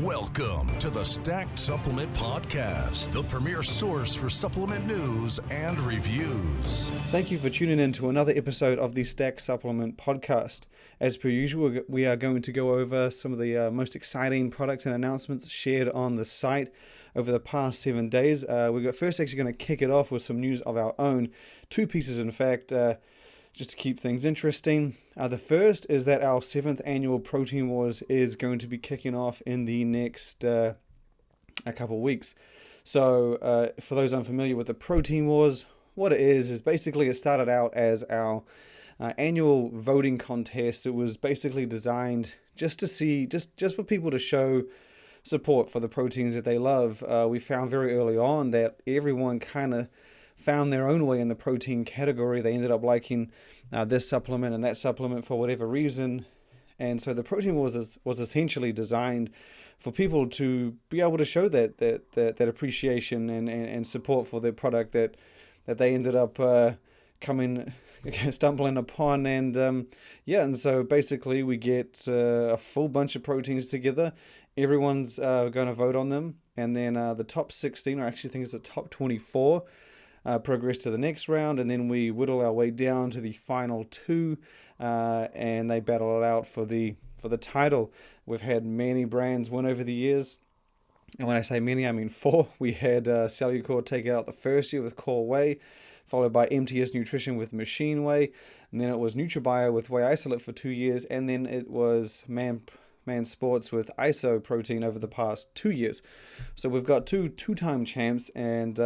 Welcome to the Stack Supplement Podcast, the premier source for supplement news and reviews. Thank you for tuning in to another episode of the Stack Supplement Podcast. As per usual, we are going to go over some of the most exciting products and announcements shared on the site over the past 7 days. We're first actually going to kick it off with some news of our own. Two pieces, in fact, just to keep things interesting. The first is that our 7th annual Protein Wars is going to be kicking off in the next a couple weeks. So for those unfamiliar with the Protein Wars, what it is basically it started out as our annual voting contest. It was basically designed just to see, just for people to show support for the proteins that they love. We found very early on that everyone kind of found their own way in the protein category. They ended up liking this supplement and that supplement for whatever reason. And so the Protein Wars was essentially designed for people to be able to show that appreciation and support for their product that they ended up stumbling upon. And so basically we get a full bunch of proteins together. Everyone's going to vote on them. And then the top 16, or actually I think it's the top 24, progress to the next round, and then we whittle our way down to the final two, and they battle it out for the title. We've had many brands win over the years, and when I say many, I mean 4. We had Cellucor take it out the first year with Core Whey, followed by MTS Nutrition with Machine Whey, and then it was NutriBio with Whey Isolate for 2 years, and then it was Man Sports with ISO Protein over the past 2 years. So we've got two-time champs, and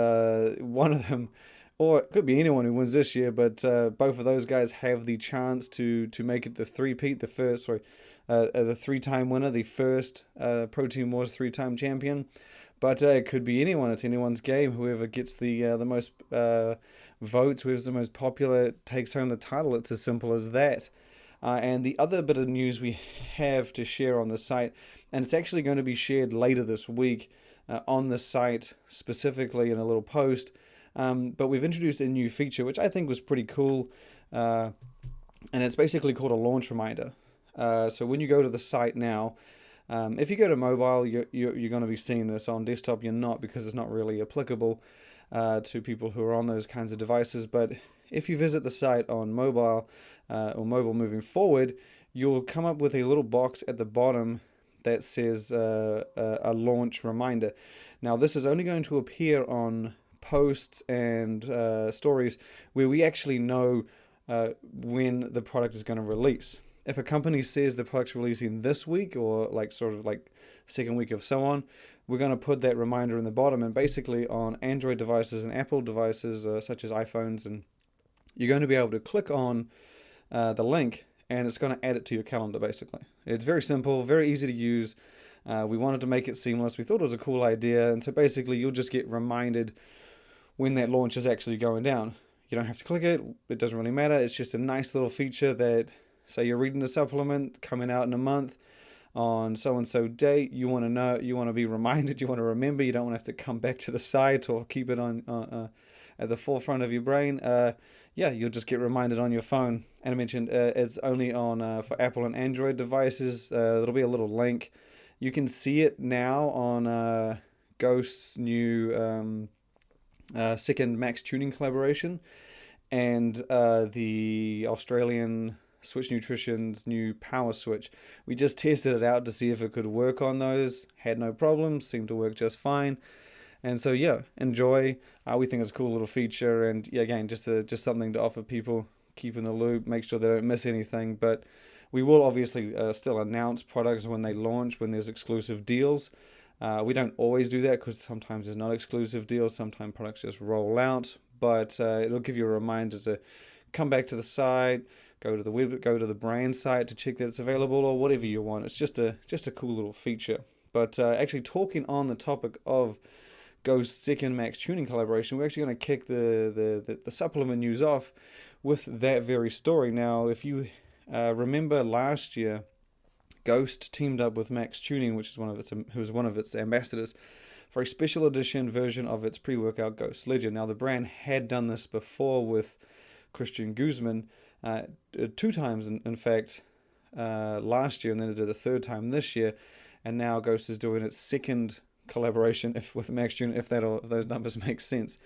one of them, or it could be anyone who wins this year, but both of those guys have the chance to make it the three-peat, the 3-time winner, the first Protein Wars 3-time champion. But it could be anyone. It's anyone's game. Whoever gets the most votes, whoever's the most popular, takes home the title. It's as simple as that. And the other bit of news we have to share on the site, and it's actually going to be shared later this week on the site, specifically in a little post, but we've introduced a new feature, which I think was pretty cool, and it's basically called a launch reminder. So when you go to the site now, if you go to mobile, you're going to be seeing this. On desktop, you're not, because it's not really applicable to people who are on those kinds of devices. But if you visit the site on mobile, or mobile moving forward, you'll come up with a little box at the bottom that says a launch reminder. Now, this is only going to appear on posts and stories where we actually know when the product is going to release. If a company says the product's releasing this week, or sort of second week of so on, we're going to put that reminder in the bottom. And basically on Android devices and Apple devices, such as iPhones, and you're going to be able to click on the link, and it's going to add it to your calendar, basically. It's very simple, very easy to use. We wanted to make it seamless. We thought it was a cool idea, and so basically you'll just get reminded when that launch is actually going down. You don't have to click it. It doesn't really matter. It's just a nice little feature that, say you're reading a supplement coming out in a month on so-and-so date, you want to know, you want to be reminded, you want to remember, you don't want to have to come back to the site or keep it on at the forefront of your brain. You'll just get reminded on your phone. And I mentioned it's only on for Apple and Android devices. There'll be a little link. You can see it now on Ghost's new second Max Tuning collaboration, and the Australian Switch Nutrition's new Power Switch. We just tested it out to see if it could work on those. Had no problems. Seemed to work just fine. And so enjoy. We think it's a cool little feature, and again, just something to offer people, keep in the loop, make sure they don't miss anything. But we will obviously still announce products when they launch, when there's exclusive deals. We don't always do that, because sometimes there's not exclusive deals. Sometimes products just roll out, but it'll give you a reminder to come back to the site, go to the web, go to the brand site to check that it's available, or whatever you want. It's just a cool little feature. But actually, talking on the topic of Ghost's second Max Tuning collaboration, we're actually going to kick the supplement news off with that very story. Now, if you remember last year, Ghost teamed up with Max Tuning, who was one of its ambassadors, for a special edition version of its pre-workout Ghost Legend. Now, the brand had done this before with Christian Guzman, 2 times, in fact, last year, and then it did a 3rd time this year. and now Ghost is doing its second collaboration with Max Tuning, if those numbers make sense.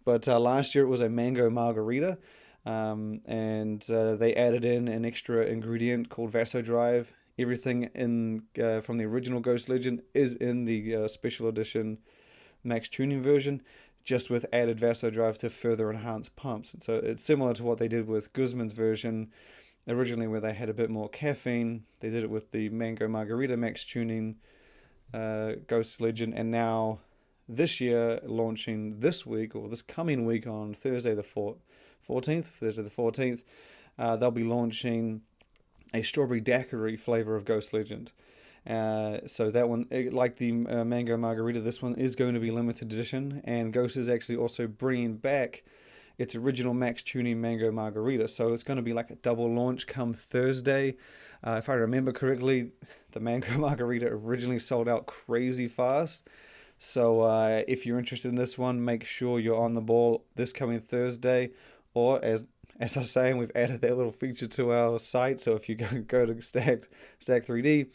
But last year it was a mango margarita, and they added in an extra ingredient called Vasodrive. Everything in from the original Ghost Legend is in the special edition Max Tuning version, just with added Vasodrive to further enhance pumps. And so it's similar to what they did with Guzman's version originally, where they had a bit more caffeine. They did it with the Mango Margarita Max Tuning Ghost Legend, and now this year, launching this week, or this coming week on Thursday the 14th, they'll be launching a strawberry daiquiri flavor of Ghost Legend. So that one, like the Mango Margarita, this one is going to be limited edition, and Ghost is actually also bringing back its original Max Tuning Mango Margarita. So it's going to be like a double launch come Thursday. If I remember correctly, the Mango Margarita originally sold out crazy fast. So if you're interested in this one, make sure you're on the ball this coming Thursday. Or as I was saying, we've added that little feature to our site. So if you go to Stack3d,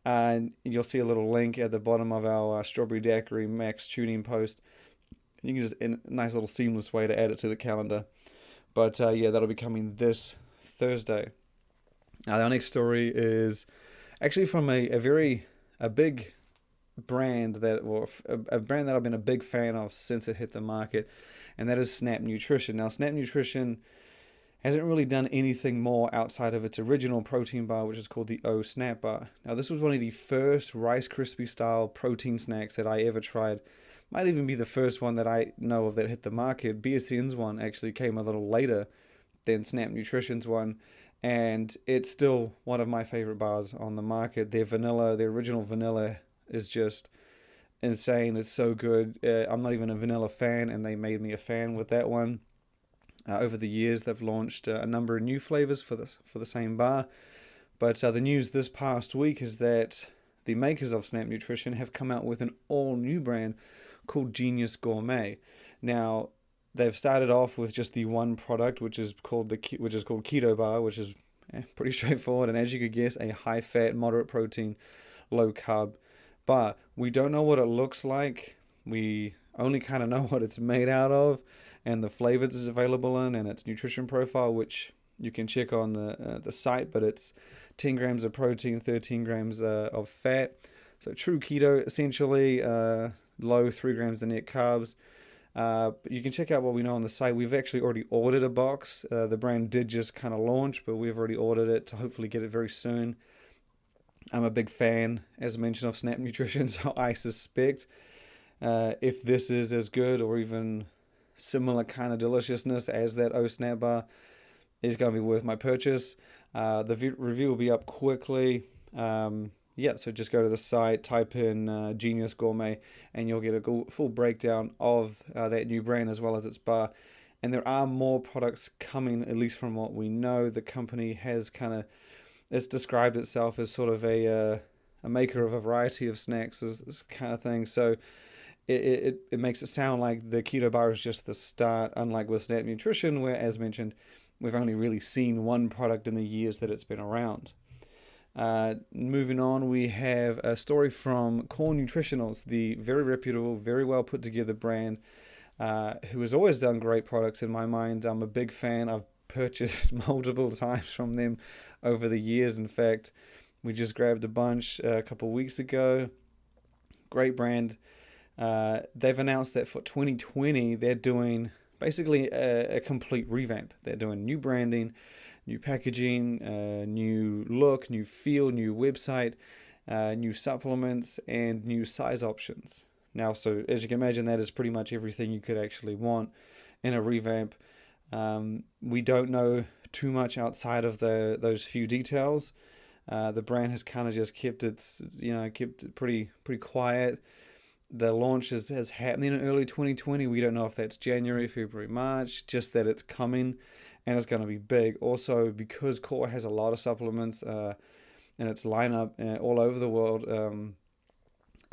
and you'll see a little link at the bottom of our Strawberry Daiquiri Max Tuning post. You can just, in a nice little seamless way to add it to the calendar. But yeah, that'll be coming this Thursday. Our next story is actually from a big brand a brand that I've been a big fan of since it hit the market, and that is Snap Nutrition. Now, Snap Nutrition hasn't really done anything more outside of its original protein bar, which is called the O Snap Bar. Now, this was one of the first Rice Krispie style protein snacks that I ever tried. Might even be the first one that I know of that hit the market. BSN's one actually came a little later than Snap Nutrition's one, and it's still one of my favorite bars on the market. Their original vanilla is just insane. It's so good. I'm not even a vanilla fan, and they made me a fan with that one. Over the years, they've launched a number of new flavors for the same bar. But the news this past week is that the makers of Snap Nutrition have come out with an all-new brand called Genius Gourmet. Now, they've started off with just the one product, which is called Keto Bar, which is pretty straightforward, and as you could guess, a high-fat, moderate protein, low-carb bar. We don't know what it looks like. We only kind of know what it's made out of, and the flavors it's available in, and its nutrition profile, which you can check on the site, but it's 10 grams of protein, 13 grams of fat. So true keto, essentially, low 3 grams of net carbs. But you can check out what we know on the site. We've actually already ordered a box. The brand did just kind of launch, but we've already ordered it to hopefully get it very soon. I'm a big fan, as mentioned, of Snap Nutrition, so I suspect if this is as good or even similar kind of deliciousness as that O Snap Bar is going to be worth my purchase. The review will be up quickly. So just go to the site, type in Genius Gourmet, and you'll get a full breakdown of that new brand as well as its bar. And there are more products coming, at least from what we know. The company has it's described itself as sort of a maker of a variety of snacks, this kind of thing. So it makes it sound like the keto bar is just the start, unlike with Snap Nutrition, where, as mentioned, we've only really seen one product in the years that it's been around. Moving on, we have a story from Core Nutritionals, the very reputable, very well put together brand, who has always done great products in my mind. I'm a big fan. I've purchased multiple times from them over the years. In fact, we just grabbed a bunch a couple of weeks ago. Great brand. They've announced that for 2020, they're doing basically a complete revamp. They're doing new branding, new packaging, new look, new feel, new website, new supplements, and new size options. Now, so as you can imagine, that is pretty much everything you could actually want in a revamp. We don't know too much outside of those few details. The brand has kind of just kept it pretty quiet. The launch is happening in early 2020. We don't know if that's January, February, March, just that it's coming and it's going to be big. Also, because Core has a lot of supplements in its lineup all over the world,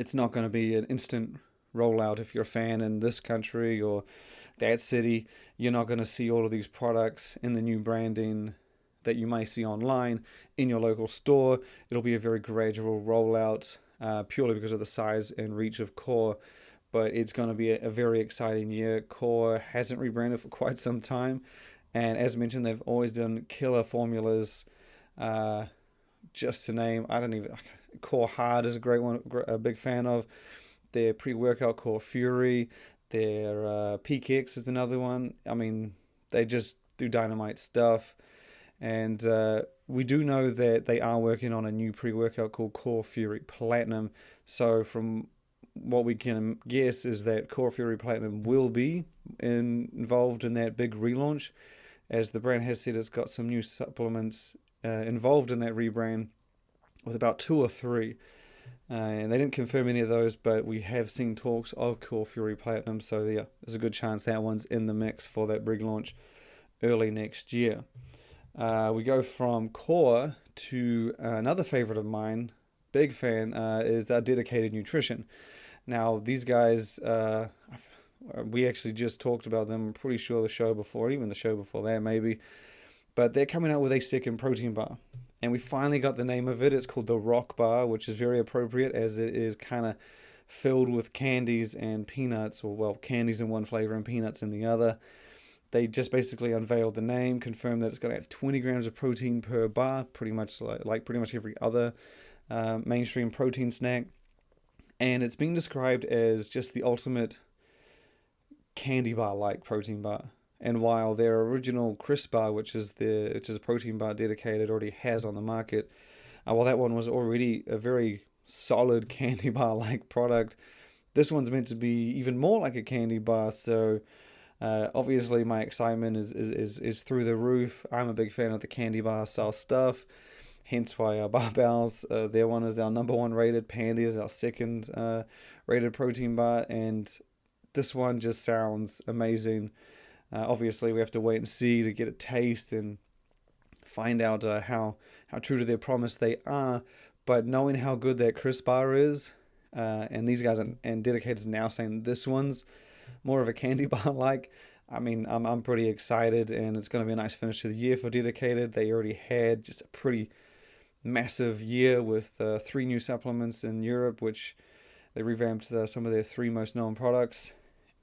it's not going to be an instant rollout. If you're a fan in this country or that city, you're not going to see all of these products in the new branding that you may see online in your local store. It'll be a very gradual rollout purely because of the size and reach of Core. But it's going to be a very exciting year. Core hasn't rebranded for quite some time. And as mentioned, they've always done killer formulas. Just to name, Core Hard is a great one, a big fan of. Their pre-workout Core Fury. Their Peak X is another one. I mean, they just do dynamite stuff. And we do know that they are working on a new pre-workout called Core Fury Platinum. So from what we can guess is that Core Fury Platinum will be involved in that big relaunch, as the brand has said it's got some new supplements involved in that rebrand, with about 2 or 3. And they didn't confirm any of those, but we have seen talks of Core Fury Platinum. So yeah, there's a good chance that one's in the mix for that big launch early next year. We go from Core to another favorite of mine, big fan, is Dedicated Nutrition. Now, these guys, we actually just talked about them, I'm pretty sure the show before, even the show before that maybe, but they're coming out with a second protein bar. And we finally got the name of it. It's called the Rock Bar, which is very appropriate as it is kind of filled with candies and peanuts, or well, candies in one flavor and peanuts in the other. They just basically unveiled the name, confirmed that it's going to have 20 grams of protein per bar, pretty much like pretty much every other mainstream protein snack. And it's being described as just the ultimate candy bar-like protein bar. And while their original crisp bar, which is a protein bar dedicated, already has on the market, while that one was already a very solid candy bar-like product, this one's meant to be even more like a candy bar. So obviously my excitement is through the roof. I'm a big fan of the candy bar style stuff. Hence why our barbells, their one is our number 1 rated, Pandy is our second rated protein bar, and this one just sounds amazing. Obviously, we have to wait and see to get a taste and find out how true to their promise they are. But knowing how good that crisp bar is, and these guys and Dedicated's now saying this one's more of a candy bar like, I mean, I'm pretty excited, and it's going to be a nice finish to the year for Dedicated. They already had just a pretty massive year with 3 new supplements in Europe, which they revamped some of their 3 most known products,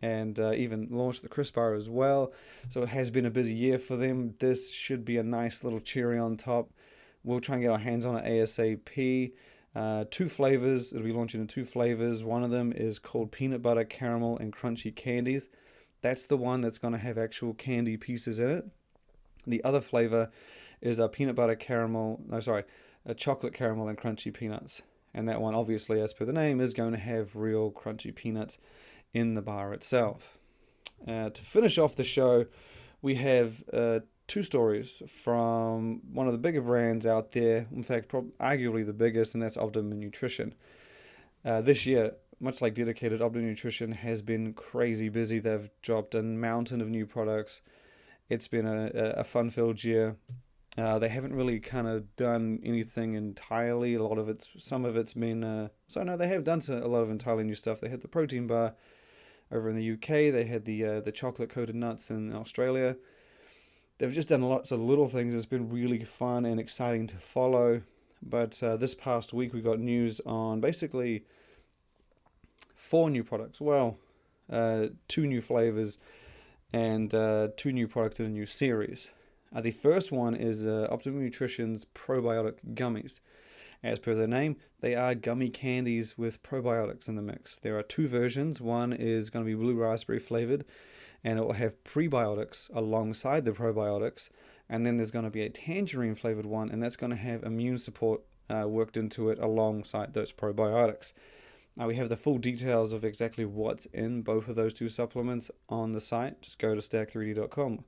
and even launched the crisp bar as well. So it has been a busy year for them. This should be a nice little cherry on top. We'll try and get our hands on it ASAP. 2 flavors. It'll be launching in 2 flavors. One of them is called peanut butter, caramel, and crunchy candies. That's the one that's going to have actual candy pieces in it. The other flavor is a chocolate caramel and crunchy peanuts. And that one, obviously, as per the name, is going to have real crunchy peanuts in the bar itself. To finish off the show, we have 2 stories from one of the bigger brands out there. In fact, arguably the biggest, and that's Optimum Nutrition. This year, much like Dedicated, Optimum Nutrition has been crazy busy. They've dropped a mountain of new products. It's been a fun-filled year. They haven't really kind of done anything entirely. Some of it's been. They have done a lot of entirely new stuff. They had the protein bar over in the UK. They had the chocolate-coated nuts in Australia. They've just done lots of little things. It's been really fun and exciting to follow. But this past week, we got news on basically 4 new products. Well, 2 new flavors and 2 new products in a new series. The first one is Optimum Nutrition's probiotic gummies. As per their name, they are gummy candies with probiotics in the mix. There are 2 versions. One is going to be blue raspberry flavored, and it will have prebiotics alongside the probiotics. And then there's going to be a tangerine flavored one, and that's going to have immune support worked into it alongside those probiotics. Now we have the full details of exactly what's in both of those 2 supplements on the site. Just go to Stack3d.com.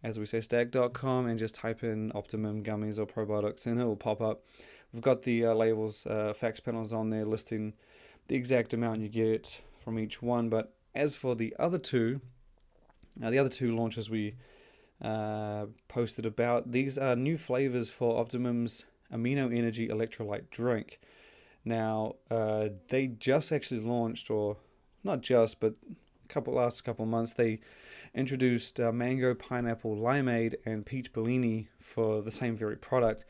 As we say, stack.com, and just type in Optimum gummies or probiotics, and it will pop up. We've got the labels, facts panels on there listing the exact amount you get from each one. But as for the other 2 launches we posted about, these are new flavors for Optimum's Amino Energy Electrolyte Drink. Now, they just actually launched, or not just, but last couple months, they introduced mango, pineapple, limeade, and peach bellini for the same very product.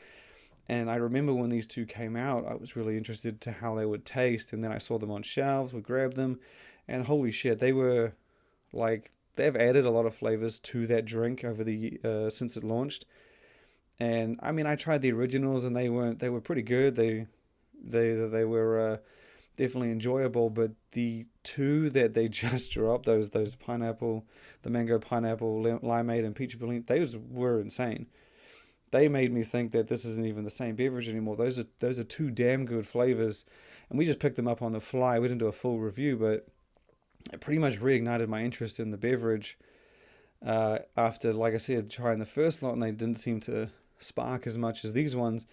And I remember when these two came out, I was really interested to how they would taste. And then I saw them on shelves, we grabbed them, and holy shit, they were like, they've added a lot of flavors to that drink over the since it launched. And I mean, I tried the originals and they were pretty good. They were definitely enjoyable, but the two that they just dropped, those pineapple, the mango pineapple, limeade, and peach bellini, those were insane. They made me think that this isn't even the same beverage anymore. Those are two damn good flavors, and we just picked them up on the fly. We didn't do a full review, but it pretty much reignited my interest in the beverage after, like I said, trying the first lot, and they didn't seem to spark as much as these ones.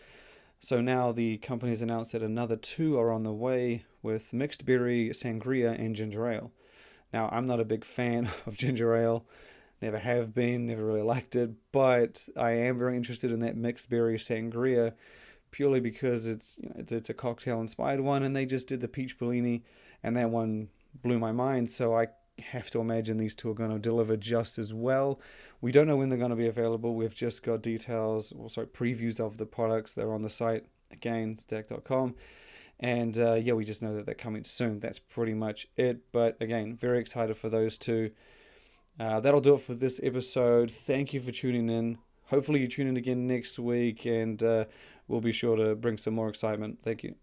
So now the company's announced that another two are on the way with mixed berry sangria and ginger ale. Now, I'm not a big fan of ginger ale. Never have been, never really liked it, but I am very interested in that mixed berry sangria purely because it's a cocktail inspired one, and they just did the peach bellini, and that one blew my mind. So I have to imagine these two are going to deliver just as well. We don't know when they're going to be available. We've just got details, also previews of the products. They're on the site again, stack.com. And we just know that they're coming soon. That's pretty much it. But again, very excited for those two. That'll do it for this episode. Thank you for tuning in. Hopefully you tune in again next week, and we'll be sure to bring some more excitement. Thank you.